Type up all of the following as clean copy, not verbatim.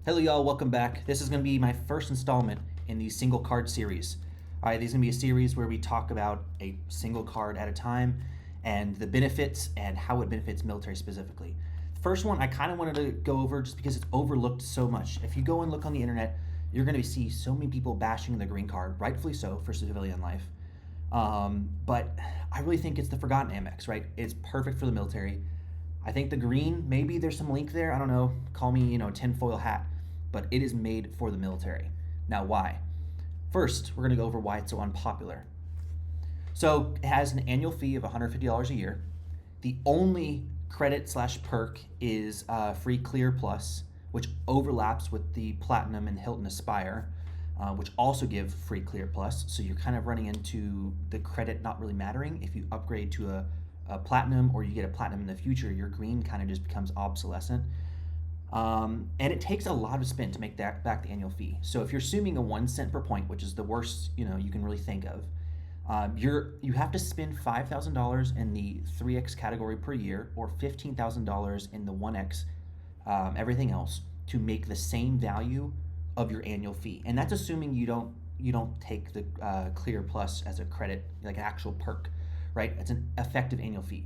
Hello, y'all. Welcome back. This is going to be my first installment in the single card series. All right, these are going to be a series where we talk about a single card at a time and the benefits and how it benefits military specifically. The first one I kind of wanted to go over just because it's overlooked so much. If you go and look on the internet, you're going to see so many people bashing the green card, rightfully so, for civilian life. But I really think it's the forgotten Amex, right? It's perfect for the military. I think the green, maybe there's some link there. I don't know. Call me, tinfoil hat. But it is made for the military. Now, why? First, we're going to go over why it's so unpopular. So, it has an annual fee of $150 a year. The only credit slash perk is free Clear Plus, which overlaps with the Platinum and Hilton Aspire, which also give free Clear Plus. So, you're kind of running into the credit not really mattering. If you upgrade to a Platinum or you get a Platinum in the future, your green kind of just becomes obsolescent. And it takes a lot of spin to make that back the annual fee. So if you're assuming a 1 cent per point, which is the worst you can really think of, you have to spend $5,000 in the 3x category per year or $15,000 in the 1x everything else to make the same value of your annual fee. And that's assuming you don't take the Clear Plus as a credit, like an actual perk, right? It's an effective annual fee.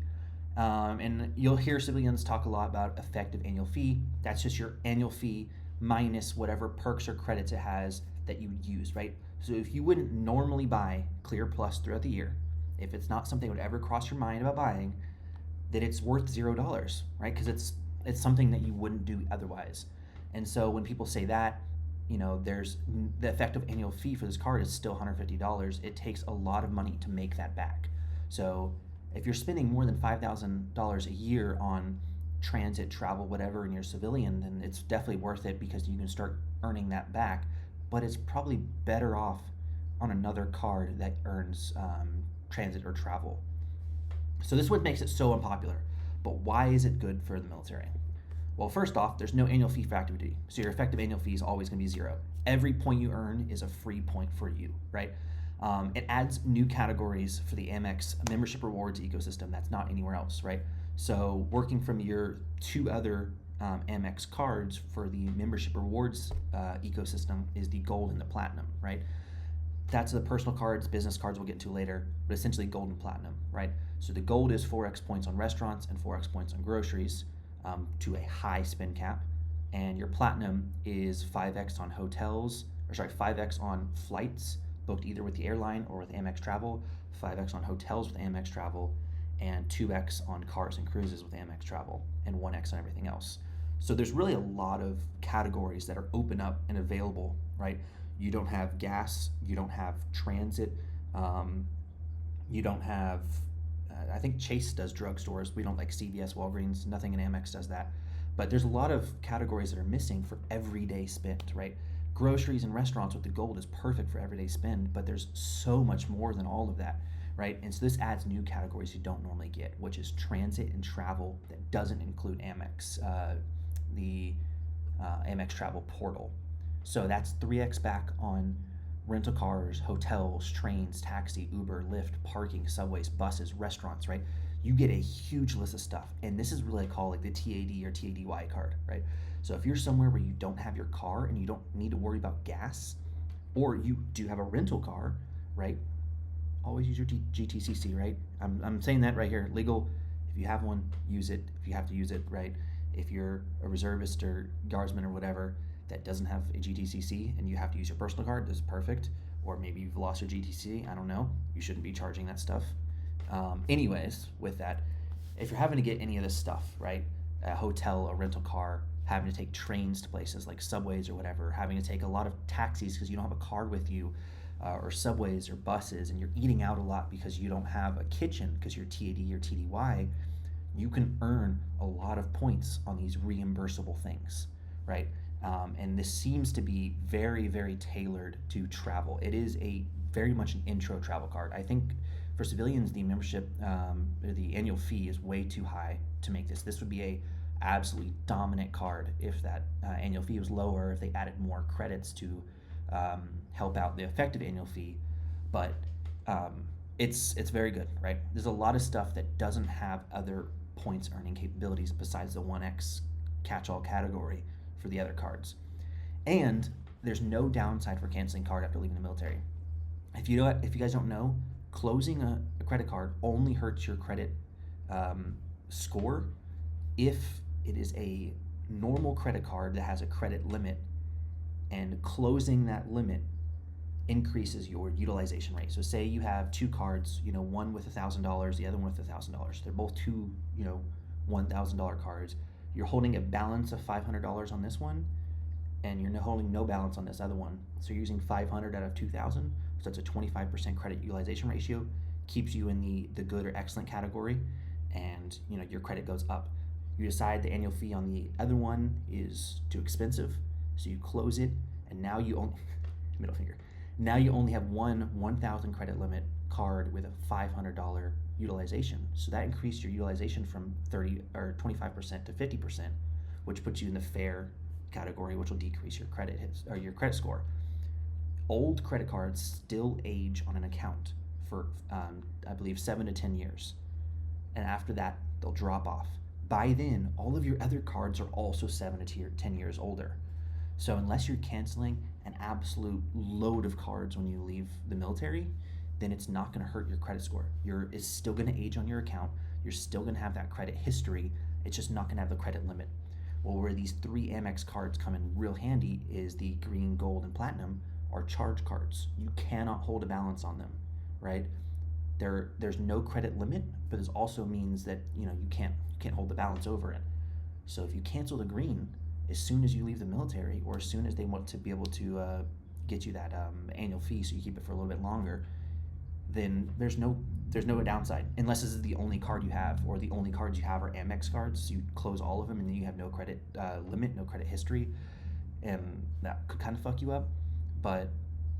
And you'll hear civilians talk a lot about effective annual fee. That's just your annual fee minus whatever perks or credits it has that you use, right? So if you wouldn't normally buy Clear Plus throughout the year, if it's not something that would ever cross your mind about buying, then it's worth $0, right? Because it's something that you wouldn't do otherwise. And so when people say that, there's the effective annual fee for this card is still $150. It takes a lot of money to make that back. So if you're spending more than $5,000 a year on transit, travel, whatever in your civilian, then it's definitely worth it because you can start earning that back. But it's probably better off on another card that earns transit or travel. So this is what makes it so unpopular. But why is it good for the military? Well, first off, there's no annual fee for active duty. So your effective annual fee is always going to be zero. Every point you earn is a free point for you, right? It adds new categories for the AMEX membership rewards ecosystem that's not anywhere else, right? So working from your two other AMEX cards for the membership rewards ecosystem is the gold and the platinum, right? That's the personal cards, business cards we'll get into later, but essentially gold and platinum, right? So the gold is 4x points on restaurants and 4x points on groceries to a high spend cap. And your platinum is 5x on 5x on flights, booked either with the airline or with Amex Travel, 5x on hotels with Amex Travel, and 2x on cars and cruises with Amex Travel, and 1x on everything else. So there's really a lot of categories that are open up and available, right? You don't have gas, you don't have transit, you don't have, I think Chase does drugstores. We don't like CVS, Walgreens, nothing in Amex does that. But there's a lot of categories that are missing for everyday spend, right? Groceries and restaurants with the gold is perfect for everyday spend, but there's so much more than all of that, right? And so this adds new categories you don't normally get, which is transit and travel that doesn't include Amex, the Amex Travel portal. So that's 3x back on rental cars, hotels, trains, taxi, Uber, Lyft, parking, subways, buses, restaurants, right? You get a huge list of stuff. And this is really called like the TAD or TADY card, right? So if you're somewhere where you don't have your car and you don't need to worry about gas, or you do have a rental car, right? Always use your GTCC, right? I'm saying that right here. Legal. If you have one, use it. If you have to use it, right? If you're a reservist or guardsman or whatever that doesn't have a GTCC and you have to use your personal card, this is perfect. Or maybe you've lost your GTC. I don't know. You shouldn't be charging that stuff. Anyways, with that, if you're having to get any of this stuff, right? A hotel, a rental car, having to take trains to places like subways or whatever, having to take a lot of taxis because you don't have a card with you, or subways or buses, and you're eating out a lot because you don't have a kitchen because you're TAD or TDY, you can earn a lot of points on these reimbursable things, right? And this seems to be very, very tailored to travel. It is a very much an intro travel card. I think for civilians, the membership, the annual fee is way too high to make this. This would be a absolutely dominant card if that annual fee was lower, if they added more credits to help out the effective annual fee. But it's very good, right? There's a lot of stuff that doesn't have other points earning capabilities besides the 1x catch-all category for the other cards. And there's no downside for canceling card after leaving the military. If you guys don't know, closing a credit card only hurts your credit score if it is a normal credit card that has a credit limit, and closing that limit increases your utilization rate. So say you have two cards, one with $1,000, the other one with $1,000. They're both two, $1,000 cards. You're holding a balance of $500 on this one, and you're holding no balance on this other one. So you're using 500 out of 2,000. So that's a 25% credit utilization ratio. Keeps you in the good or excellent category, and your credit goes up. You decide the annual fee on the other one is too expensive, so you close it, and now you only middle finger. Now you only have one 1,000 credit limit card with a $500 utilization. So that increased your utilization from 30 or 25% to 50%, which puts you in the fair category, which will decrease your credit hits or your credit score. Old credit cards still age on an account for I believe 7 to 10 years, and after that they'll drop off. By then, all of your other cards are also 7 to 10 years older. So unless you're canceling an absolute load of cards when you leave the military, then it's not going to hurt your credit score. It's still going to age on your account. You're still going to have that credit history. It's just not going to have the credit limit. Well, where these 3 Amex cards come in real handy is the green, gold, and platinum are charge cards. You cannot hold a balance on them, right? There's no credit limit, but this also means that you can't hold the balance over it. So if you cancel the green as soon as you leave the military, or as soon as they want to be able to get you that annual fee, so you keep it for a little bit longer, then there's no downside, unless this is the only card you have, or the only cards you have are Amex cards. So you close all of them, and then you have no credit limit, no credit history, and that could kind of fuck you up. But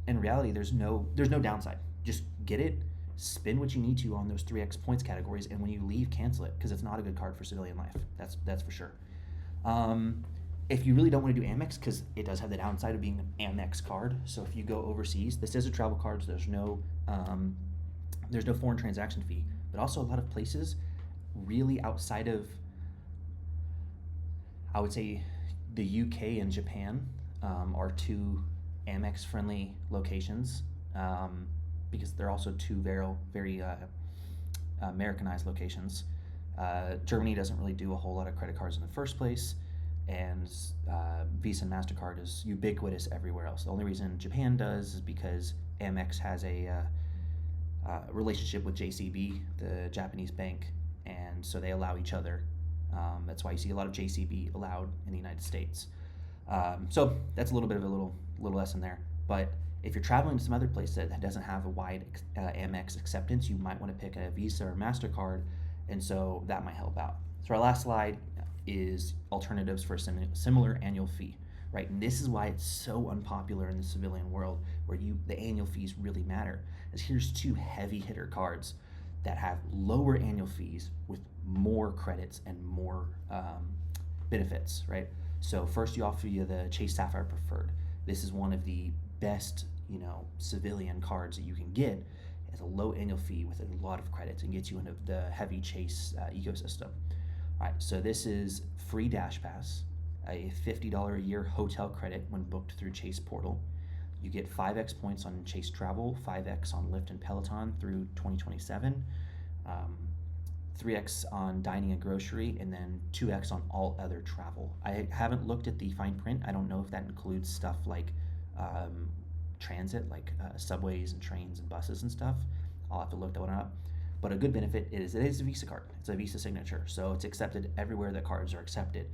in reality, there's no downside. Just get it, spend what you need to on those 3x points categories, and when you leave, cancel it, because it's not a good card for civilian life. That's for sure. If you really don't want to do Amex, because it does have the downside of being an Amex card, so if you go overseas, this is a travel card, so there's no foreign transaction fee. But also, a lot of places, really outside of, I would say, the UK and Japan, are two Amex friendly locations, because they're also two very Americanized locations. Germany doesn't really do a whole lot of credit cards in the first place, and Visa and MasterCard is ubiquitous everywhere else. The only reason Japan does is because Amex has a relationship with JCB, the Japanese bank, and so they allow each other. That's why you see a lot of JCB allowed in the United States. So that's a little bit of a little lesson there. But if you're traveling to some other place that doesn't have a wide Amex acceptance, you might want to pick a Visa or MasterCard, and so that might help out. So our last slide is alternatives for a similar annual fee, right? And this is why it's so unpopular in the civilian world, where the annual fees really matter. Is here's 2 heavy hitter cards that have lower annual fees with more credits and more benefits, right? So first, you offer you the Chase Sapphire Preferred. This is one of the best, civilian cards that you can get. It has a low annual fee with a lot of credits and gets you into the heavy Chase ecosystem. All right, so this is free Dash Pass, a $50 a year hotel credit when booked through Chase Portal. You get 5x points on Chase Travel, 5x on Lyft and Peloton through 2027, 3x on dining and grocery, and then 2x on all other travel. I haven't looked at the fine print. I don't know if that includes stuff like transit, like subways and trains and buses and stuff. I'll have to look that one up. But a good benefit is it is a Visa card. It's a Visa signature, so it's accepted everywhere that cards are accepted.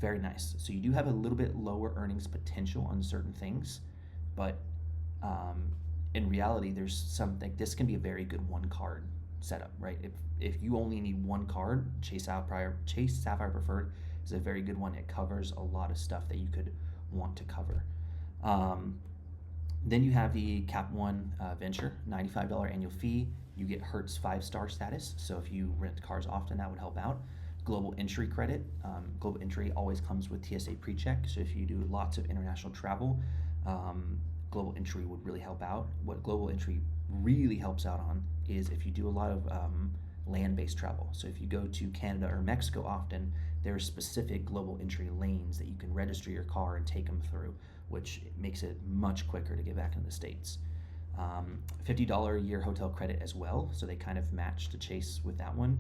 Very nice. So you do have a little bit lower earnings potential on certain things, but in reality, there's something. This can be a very good one card setup, right? If you only need one card, Chase Sapphire Preferred is a very good one. It covers a lot of stuff that you could want to cover. Then you have the Cap One Venture, $95 annual fee. You get Hertz 5-star status, so if you rent cars often, that would help out. Global entry credit. Global entry always comes with TSA pre-check, so if you do lots of international travel, global entry would really help out. What global entry really helps out on is if you do a lot of land-based travel. So if you go to Canada or Mexico often, there are specific global entry lanes that you can register your car and take them through, which makes it much quicker to get back into the States. $50 a year hotel credit as well, so they kind of match to Chase with that one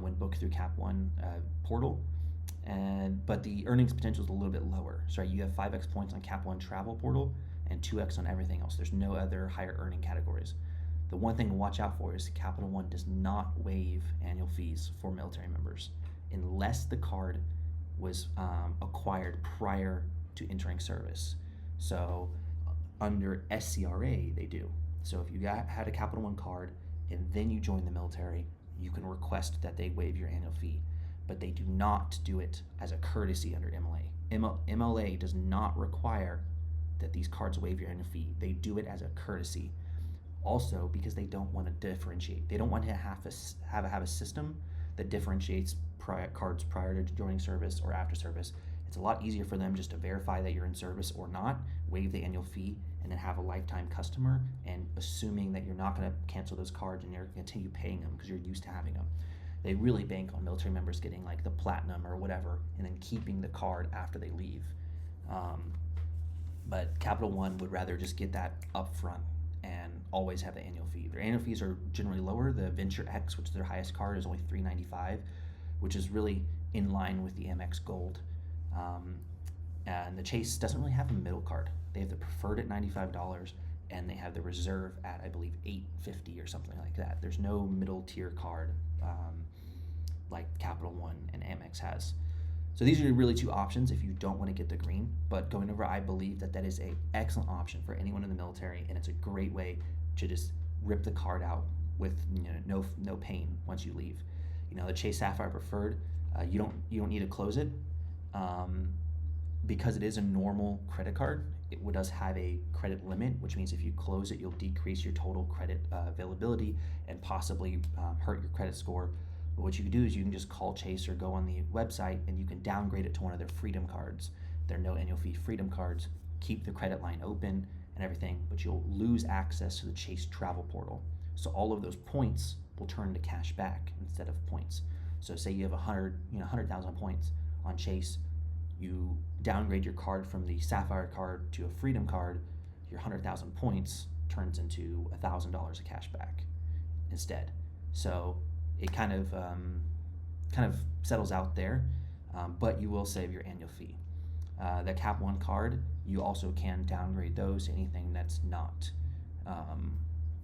when booked through Cap One portal. But the earnings potential is a little bit lower. So you have 5x points on Cap One travel portal and 2x on everything else. There's no other higher earning categories. The one thing to watch out for is Capital One does not waive annual fees for military members unless the card was acquired prior to entering service. So under SCRA, they do. So if you had a Capital One card and then you join the military, you can request that they waive your annual fee. But they do not do it as a courtesy under MLA. MLA does not require that these cards waive your annual fee. They do it as a courtesy. Also, because they don't want to differentiate. They don't want to have a system that differentiates cards prior to joining service or after service. It's a lot easier for them just to verify that you're in service or not, waive the annual fee, and then have a lifetime customer, and assuming that you're not going to cancel those cards and you're going to continue paying them because you're used to having them. They really bank on military members getting like the platinum or whatever and then keeping the card after they leave. But Capital One would rather just get that up front and always have the annual fee. Their annual fees are generally lower. The Venture X, which is their highest card, is only $395, which is really in line with the AMEX Gold. And the Chase doesn't really have a middle card. They have the preferred at $95, and they have the reserve at, I believe, $850 or something like that. There's no middle tier card like Capital One and AMEX has. So these are really two options if you don't want to get the green. But going over, I believe that is an excellent option for anyone in the military, and it's a great way to just rip the card out with no pain once you leave. The Chase Sapphire Preferred, you don't need to close it. Because it is a normal credit card, it does have a credit limit, which means if you close it, you'll decrease your total credit availability and possibly hurt your credit score. But what you can do is you can just call Chase or go on the website and you can downgrade it to one of their Freedom cards. They're no annual fee Freedom cards, keep the credit line open and everything, but you'll lose access to the Chase travel portal. So all of those points will turn into cash back instead of points. So say you have 100,000 points on Chase, you downgrade your card from the Sapphire card to a Freedom card, your 100,000 points turns into $1,000 of cash back instead. So it kind of settles out there, but you will save your annual fee. The Cap One card, you also can downgrade those to anything that's not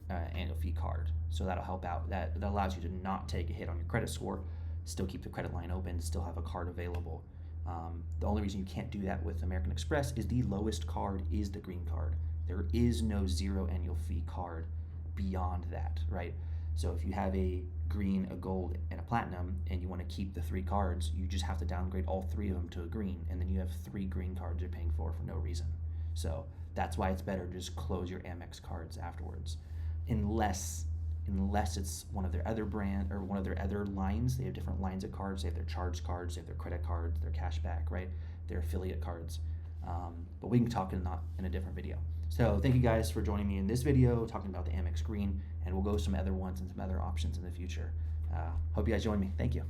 annual fee card. So that'll help out. That allows you to not take a hit on your credit score, still keep the credit line open, still have a card available. The only reason you can't do that with American Express is the lowest card is the green card. There is no zero annual fee card beyond that, right? So if you have a green, a gold, and a platinum, and you want to keep the 3 cards, you just have to downgrade all 3 of them to a green, and then you have 3 green cards you're paying for no reason. So that's why it's better to just close your Amex cards afterwards, unless it's one of their other brand or one of their other lines. They have different lines of cards. They have their charge cards, they have their credit cards, their cash back, right? Their affiliate cards. But we can talk in a different video. So thank you guys for joining me in this video, talking about the AMEX Green, and we'll go some other ones and some other options in the future. Hope you guys join me. Thank you.